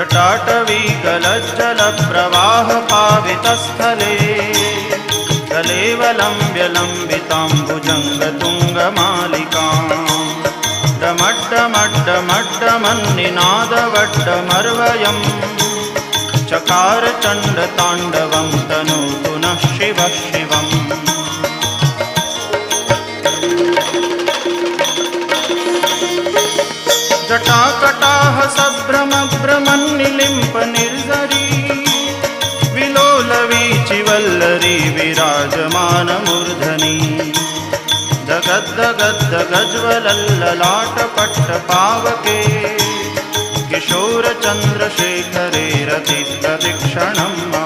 जटाटवीगलज्जलप्रवाहपावितस्थले कलेवलम्ब्य लम्बिताम्बुजङ्गतुङ्गमालिकाम् डमड्डमड्डमड्डमन्निनादवड्डमर्वयम् चकार चण्डताण्डवं तनोतु नः शिवः शिवम्। जटाकटाह सभ्रमभ्रमन्निलिम्प निर्झरी विलोलवीचिवल्लरी विराजमानमूर्धनि दगद्दगद्दगज्ज्वलल्ललाटपट्टपावके किशोरचन्द्रशेखरे रतिप्रदक्षिणम्